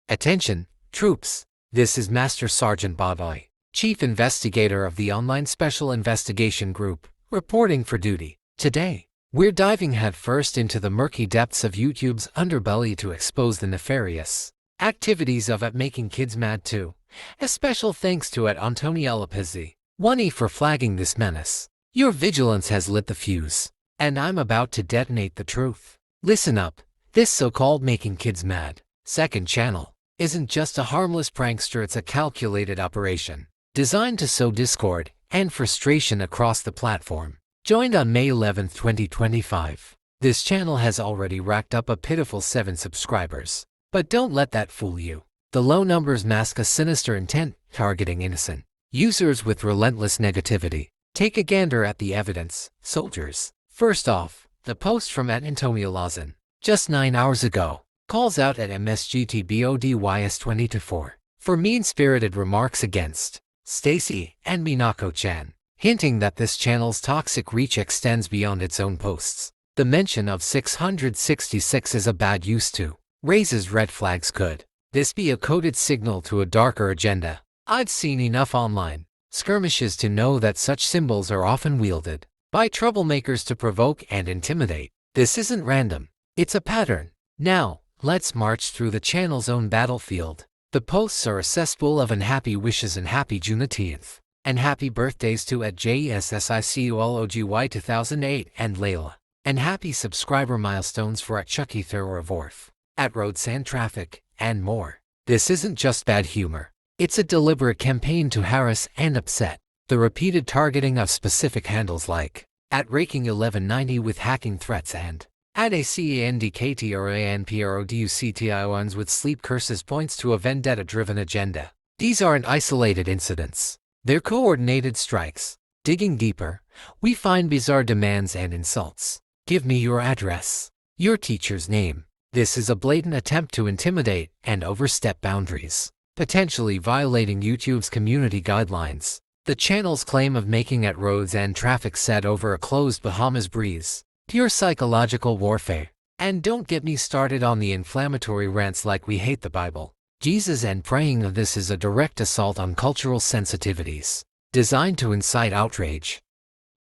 Attention, troops! This is Master Sergeant Badoy, Chief Investigator of the Online Special Investigation Group, reporting for duty. Today, we're diving headfirst into the murky depths of YouTube's underbelly to expose the nefarious activities of Making Kids Mad 2. A special thanks to Antonio Lopez, 1E for flagging this menace. Your vigilance has lit the fuse, and I'm about to detonate the truth. Listen up, this so-called Making Kids Mad second channel isn't just a harmless prankster, it's a calculated operation designed to sow discord and frustration across the platform. Joined on May 11, 2025, this channel has already racked up a pitiful 7 subscribers. But don't let that fool you. The low numbers mask a sinister intent, targeting innocent users with relentless negativity. Take a gander at the evidence, soldiers. First off, the post from Antonio Lopez, just 9 hours ago, calls out at MSGTBODYS20-4 for mean-spirited remarks against Stacy and Minako-chan, hinting that this channel's toxic reach extends beyond its own posts. The mention of 666 is a bad use to raises red flags. Could this be a coded signal to a darker agenda? I've seen enough online skirmishes to know that such symbols are often wielded by troublemakers to provoke and intimidate. This isn't random, it's a pattern. Now, let's march through the channel's own battlefield. The posts are a cesspool of unhappy wishes and happy Juneteenth, and happy birthdays to JESSICULOGY 2008 and Layla, and happy subscriber milestones for Chucky Thorevorth, Road Sand Traffic, and more. This isn't just bad humor. It's a deliberate campaign to harass and upset. The repeated targeting of specific handles like @Raking1190 with hacking threats and @ACANDKTRANPRODUCTIONs with sleep curses points to a vendetta-driven agenda. These aren't isolated incidents. They're coordinated strikes. Digging deeper, we find bizarre demands and insults. Give me your address, your teacher's name. This is a blatant attempt to intimidate and overstep boundaries, potentially violating YouTube's community guidelines. The channel's claim of making at roads and traffic set over a closed Bahamas breeze. Pure psychological warfare. And don't get me started on the inflammatory rants like we hate the Bible, Jesus, and praying. This is a direct assault on cultural sensitivities, designed to incite outrage.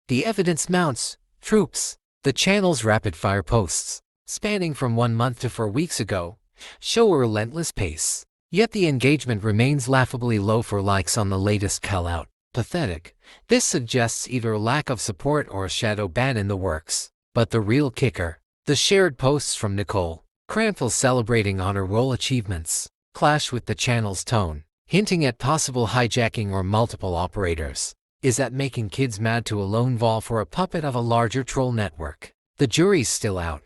The evidence mounts, troops. The channel's rapid-fire posts, spanning from 1 month to 4 weeks ago, show a relentless pace. Yet the engagement remains laughably low for likes on the latest call-out. Pathetic. This suggests either a lack of support or a shadow ban in the works. But the real kicker, the shared posts from Nicole Cranfield celebrating honor roll achievements, clash with the channel's tone, hinting at possible hijacking or multiple operators. Is that Making Kids Mad to a lone vol for a puppet of a larger troll network? The jury's still out,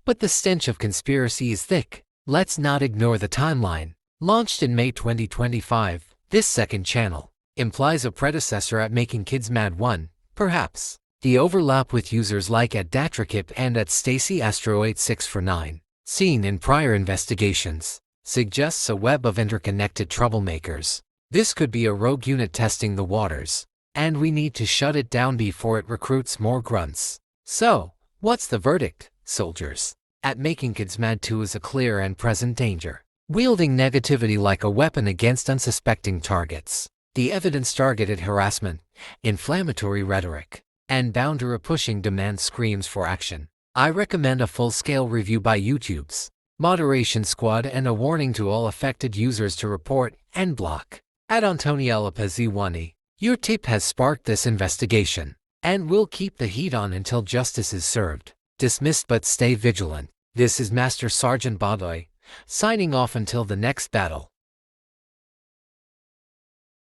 but the stench of conspiracy is thick. Let's not ignore the timeline. Launched in May 2025, this second channel implies a predecessor at Making Kids Mad 1, perhaps. The overlap with users like @Datrakip and @StacyAstro8649, seen in prior investigations, suggests a web of interconnected troublemakers. This could be a rogue unit testing the waters, and we need to shut it down before it recruits more grunts. So, what's the verdict, soldiers? Making Kids Mad 2 is a clear and present danger, wielding negativity like a weapon against unsuspecting targets. The evidence targeted harassment, inflammatory rhetoric, and boundary-pushing demand screams for action. I recommend a full-scale review by YouTube's moderation squad and a warning to all affected users to report and block. Antonio Lopez 1E, your tip has sparked this investigation, and we'll keep the heat on until justice is served. Dismissed, but stay vigilant. This is Master Sergeant Badoy, signing off until the next battle.